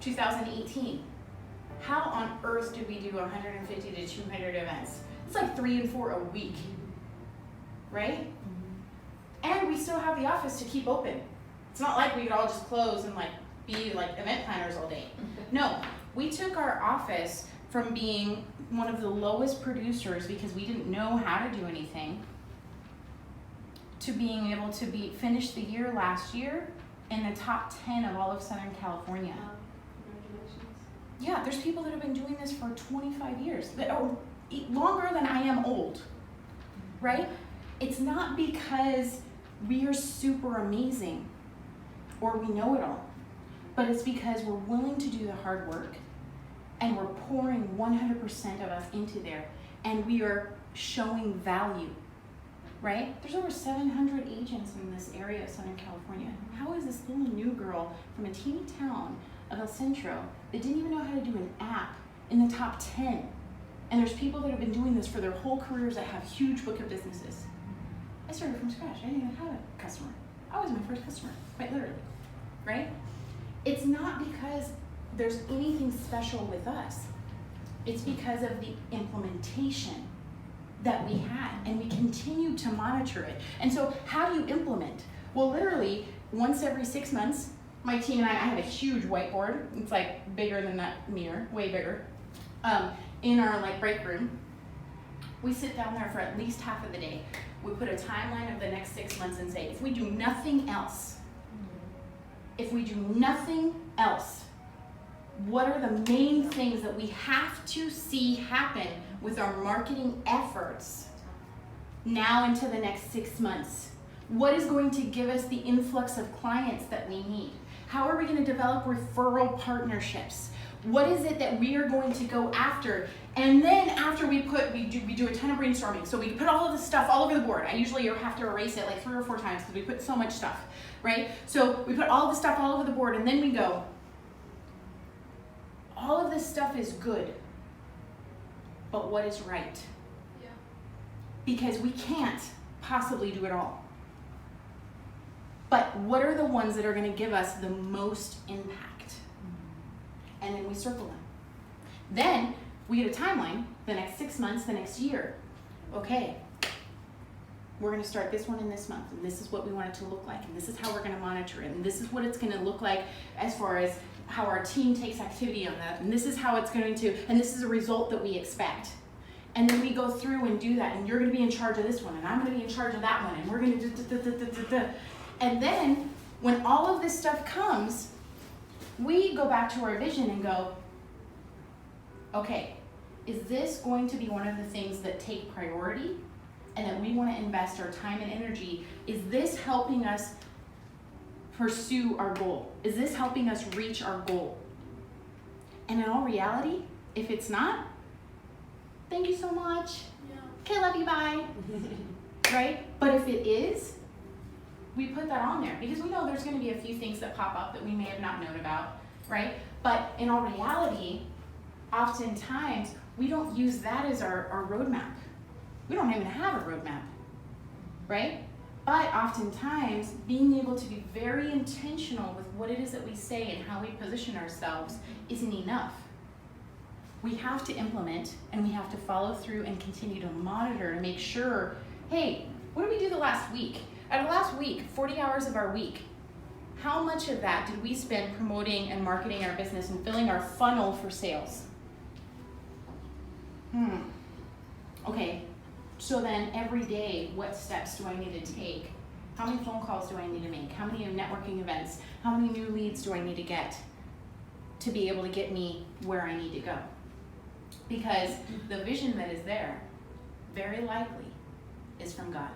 2018. How on earth did we do 150 to 200 events? It's like 3 and 4 a week, right? And we still have the office to keep open. It's not like we could all just close and like be like event planners all day. No, we took our office from being one of the lowest producers because we didn't know how to do anything to being able to finish the year last year in the top 10 of all of Southern California. Congratulations. Yeah, there's people that have been doing this for 25 years, that are longer than I am old, right? It's not because we are super amazing or we know it all, but it's because we're willing to do the hard work and we're pouring 100% of us into there and we are showing value, right? There's over 700 agents in this area of Southern California. How is this little new girl from a teeny town of El Centro that didn't even know how to do an app in the top 10? And there's people that have been doing this for their whole careers that have huge book of businesses. I started from scratch. I didn't even have a customer. I was my first customer, quite literally, right? It's not because there's anything special with us. It's because of the implementation that we had, and we continue to monitor it. And so how do you implement? Well, literally, once every 6 months, my team and I have a huge whiteboard. It's like bigger than that mirror, way bigger. In our like break room, we sit down there for at least half of the day. We put a timeline of the next 6 months and say, if we do nothing else, what are the main things that we have to see happen with our marketing efforts now into the next 6 months? What is going to give us the influx of clients that we need? How are we going to develop referral partnerships? What is it that we are going to go after? And then after we do a ton of brainstorming. So we put all of the stuff all over the board. I usually have to erase it like 3 or 4 times because we put so much stuff, right? So we put all the stuff all over the board and then we go, all of this stuff is good, but what is right? Yeah. Because we can't possibly do it all. But what are the ones that are going to give us the most impact? And then we circle them. Then we get a timeline, the next 6 months, the next year. Okay, we're going to start this one in this month, and this is what we want it to look like, and this is how we're going to monitor it, and this is what it's going to look like as far as how our team takes activity on that, and this is how it's going to, and this is a result that we expect. And then we go through and do that, and you're going to be in charge of this one, and I'm going to be in charge of that one, and we're going to do. And then when all of this stuff comes, we go back to our vision and go, okay, is this going to be one of the things that take priority and that we want to invest our time and energy? Is this helping us pursue our goal? Is this helping us reach our goal? And in all reality, if it's not, thank you so much. Yeah. Okay, love you, bye. Right? But if it is, we put that on there because we know there's going to be a few things that pop up that we may have not known about, right? But in all reality, oftentimes we don't use that as our roadmap. We don't even have a roadmap, right? But oftentimes, being able to be very intentional with what it is that we say and how we position ourselves isn't enough. We have to implement and we have to follow through and continue to monitor to make sure, hey, what did we do the last week? Out of the last week, 40 hours of our week, how much of that did we spend promoting and marketing our business and filling our funnel for sales? Okay, so then every day, what steps do I need to take? How many phone calls do I need to make? How many networking events? How many new leads do I need to get to be able to get me where I need to go? Because the vision that is there, very likely, is from God.